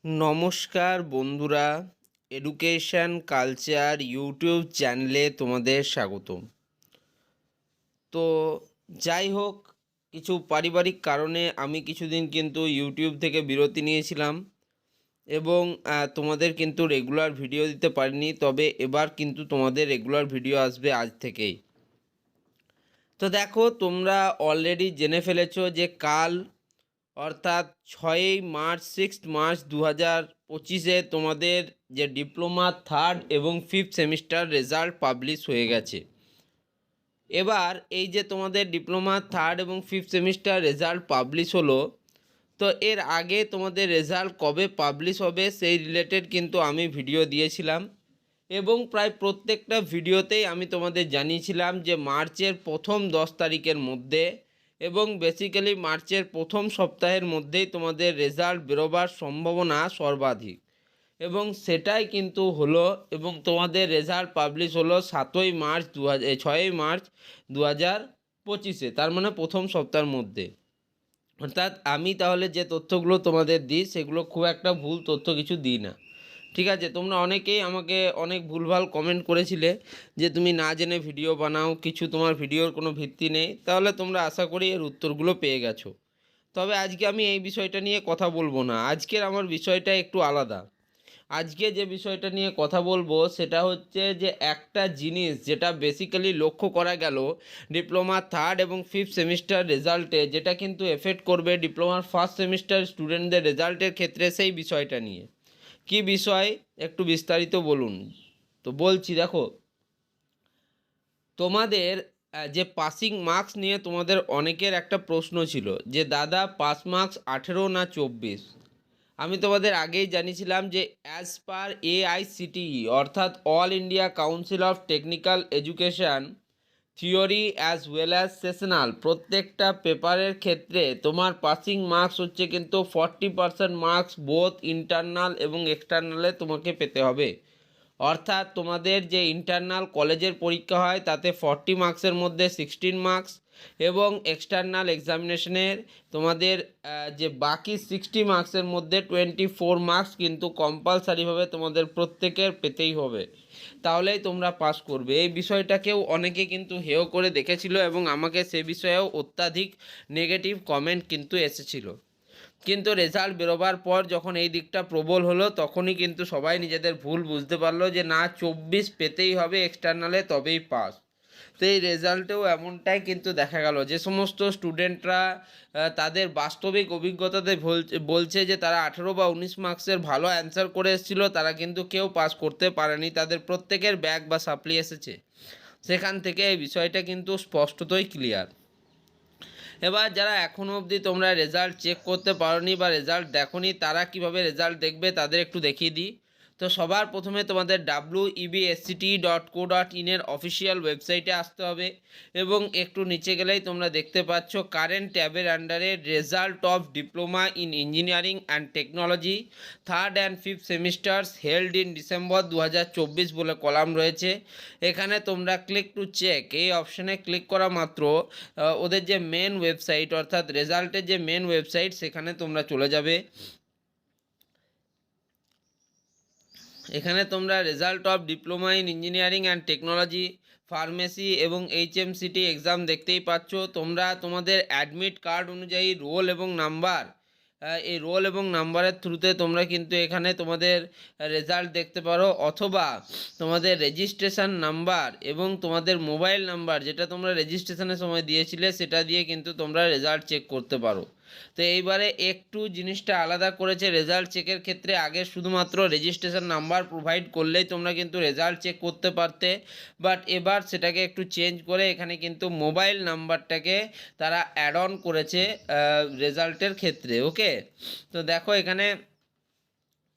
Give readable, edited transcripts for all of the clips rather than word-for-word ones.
নমস্কার বন্ধুরা, education culture YouTube চ্যানেলে তোমাদের স্বাগতম। তো যাই হোক, কিছু পারিবারিক কারণে আমি কিছুদিন কিন্তু ইউটিউব থেকে বিরতি নিয়েছিলাম এবং তোমাদের কিন্তু রেগুলার ভিডিও দিতে পারিনি। তবে এবার কিন্তু তোমাদের রেগুলার ভিডিও আসবে আজ থেকেই। তো দেখো, তোমরা অলরেডি জেনে ফেলেছো যে কাল অর্থাৎ 6 মার্চ 6 মার্চ 2025 তোমাদের যে ডিপ্লোমা থার্ড এবং ফিফথ সেমিস্টার রেজাল্ট পাবলিশ হয়ে গেছে। এবার এই যে তোমাদের ডিপ্লোমা থার্ড এবং ফিফথ সেমিস্টার রেজাল্ট পাবলিশ হলো, তো এর আগে তোমাদের রেজাল্ট কবে পাবলিশ হবে সেই রিলেটেড কিন্তু আমি ভিডিও দিয়েছিলাম এবং প্রায় প্রত্যেকটা ভিডিওতেই আমি তোমাদের জানিয়েছিলাম যে মার্চের প্রথম 10 তারিখের মধ্যে এবং বেসিক্যালি মার্চের প্রথম সপ্তাহের মধ্যেই তোমাদের রেজাল্ট বেরোবার সম্ভাবনা সর্বাধিক, এবং সেটাই কিন্তু হলো। এবং তোমাদের রেজাল্ট পাবলিশ হলো 6 মার্চ 2025, তার মানে প্রথম সপ্তাহের মধ্যে। অর্থাৎ আমি তাহলে যে তথ্যগুলো তোমাদের দিই সেগুলো খুব একটা ভুল তথ্য কিছু দিই না। ঠিক আছে, তোমরা অনেকেই আমাকে অনেক ভুলভাল কমেন্ট করেছিলে যে তুমি না জেনে ভিডিও বানাও, কিছু তোমার ভিডিওর কোনো ভিত্তি নেই। তাহলে তোমরা আশা করি এর উত্তরগুলো পেয়ে গেছো। তবে আজকে আমি এই বিষয়টা নিয়ে কথা বলবো না, আজকের আমার বিষয়টা একটু আলাদা। আজকে যে বিষয়টা নিয়ে কথা বলবো সেটা হচ্ছে যে একটা জিনিস যেটা বেসিক্যালি লক্ষ্য করা গেল ডিপ্লোমা থার্ড এবং ফিফথ সেমিস্টার রেজাল্টে, যেটা কিন্তু এফেক্ট করবে ডিপ্লোমার ফার্স্ট সেমিস্টার স্টুডেন্টদের রেজাল্টের ক্ষেত্রে, সেই বিষয়টা নিয়ে। কি বিষয় একটু বিস্তারিত বলুন। তো বলছি, দেখো, তোমাদের যে পাসিং মার্কস নিয়ে তোমাদের অনেকের একটা প্রশ্ন ছিল যে দাদা পাস মার্কস 18 না 24। আমি তোমাদের আগেই জানিয়েছিলাম যে অ্যাজ পার AICTE অর্থাৎ all India council of technical education, theory as well as sessional, প্রত্যেকটা পেপারের ক্ষেত্রে তোমার পাসিং মার্কস হচ্ছে কিন্তু 40% মার্কস বোথ ইন্টারনাল এবং এক্সটার্নালে তোমাকে পেতে হবে। অর্থাৎ তোমাদের যে ইন্টারনাল কলেজের পরীক্ষা হয় তাতে 40 মার্কসের মধ্যে 16 মার্কস, এবং এক্সটার্নাল এক্সামিনেশনের তোমাদের যে বাকি 60 মার্কসের মধ্যে 24 মার্কস কিন্তু কম্পালসারিভাবে তোমাদের প্রত্যেকের পেতেই হবে, তাহলেই তোমরা পাস করবে। এই বিষয়টাকেও অনেকে কিন্তু হেয় করে দেখেছিল এবং আমাকে সে বিষয়েও অত্যাধিক নেগেটিভ কমেন্ট কিন্তু এসেছিল। কিন্তু রেজাল্ট বেরোবার পর যখন এই দিকটা প্রবল হলো তখনই কিন্তু সবাই নিজেদের ভুল বুঝতে পারলো যে না, 24 পেতেই হবে এক্সটার্নালে, তবেই পাস। তো এই রেজাল্টেও এমনটাই কিন্তু দেখা গেল। যে সমস্ত স্টুডেন্টরা তাদের বাস্তবিক অভিজ্ঞতাতে বলছে যে তারা 18 বা 19 মার্কসের ভালো অ্যান্সার করে এসেছিলো, তারা কিন্তু কেউ পাস করতে পারেনি, তাদের প্রত্যেকের ব্যাক বা সাপ্লি এসেছে। সেখান থেকে এই বিষয়টা কিন্তু স্পষ্টতই ক্লিয়ার। এবার যারা এখনও অবধি তোমরা রেজাল্ট চেক করতে পারোনি বা রেজাল্ট দেখোনি, তারা কিভাবে রেজাল্ট দেখবে তাদের একটু দেখিয়ে দিই। তো সবার প্রথমে তোমাদের websct.co.in এর অফিসিয়াল ওয়েবসাইটে আসতে হবে এবং একটু নিচে গেলেই তোমরা দেখতে পাচ্ছ কারেন্ট ট্যাবের আন্ডারে result of diploma in engineering and technology third and fifth semesters held in December 2024 বলে কলাম রয়েছে। এখানে তোমরা ক্লিক টু চেক এই অপশানে ক্লিক করা মাত্র ওদের যে মেন ওয়েবসাইট অর্থাৎ রেজাল্টের যে মেন ওয়েবসাইট সেখানে তোমরা চলে যাবে। এখানে তোমরা result of diploma in engineering and technology, pharmacy এবং HMCT এক্সাম দেখতেই পাচ্ছ। তোমরা তোমাদের অ্যাডমিট কার্ড অনুযায়ী রোল এবং নাম্বার, এই রোল এবং নাম্বারের থ্রুতে তোমরা কিন্তু এখানে তোমাদের রেজাল্ট দেখতে পারো, অথবা তোমাদের রেজিস্ট্রেশন নাম্বার এবং তোমাদের মোবাইল নাম্বার যেটা তোমরা রেজিস্ট্রেশনের সময় দিয়েছিলে সেটা দিয়ে কিন্তু তোমরা রেজাল্ট চেক করতে পারো। তো এইবারে একটু জিনিসটা আলাদা করেছে রেজাল্ট চেকের ক্ষেত্রে। আগে শুধুমাত্র রেজিস্ট্রেশন নাম্বার প্রোভাইড করলেই তোমরা কিন্তু রেজাল্ট চেক করতে পারতে, বাট এবার সেটাকে একটু চেঞ্জ করে এখানে কিন্তু মোবাইল নাম্বারটাকে তারা অ্যাড অন করেছে রেজাল্টের ক্ষেত্রে। ওকে, তো দেখো এখানে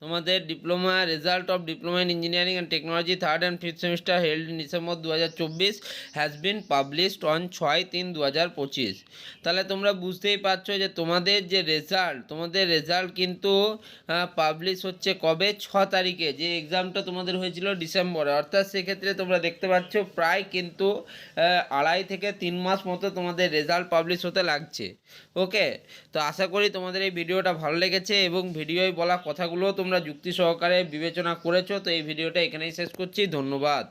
তোমাদের diploma result of diploma in engineering and technology 3rd and 5th semester held in December 2024 has been published on 6/3/2025। তাহলে তোমরা বুঝতেই পারছো যে তোমাদের রেজাল্ট কিন্তু পাবলিশ হচ্ছে কবে, 6 তারিখে। যে এক্সামটা তোমাদের হয়েছিল ডিসেম্বরে, অর্থাৎ সেক্ষেত্রে তোমরা দেখতে পাচ্ছ প্রায় কিন্তু 2.5 থেকে 3 মাস মতো তোমাদের রেজাল্ট পাবলিশ হতে লাগছে। ওকে, তো আশা করি তোমাদের এই ভিডিওটা ভালো লেগেছে এবং ভিডিওয় বলা কথাগুলো তোমরা যুক্তি সহকারে বিবেচনা করেছো। তো এই ভিডিওটা এখানেই শেষ করছি, ধন্যবাদ।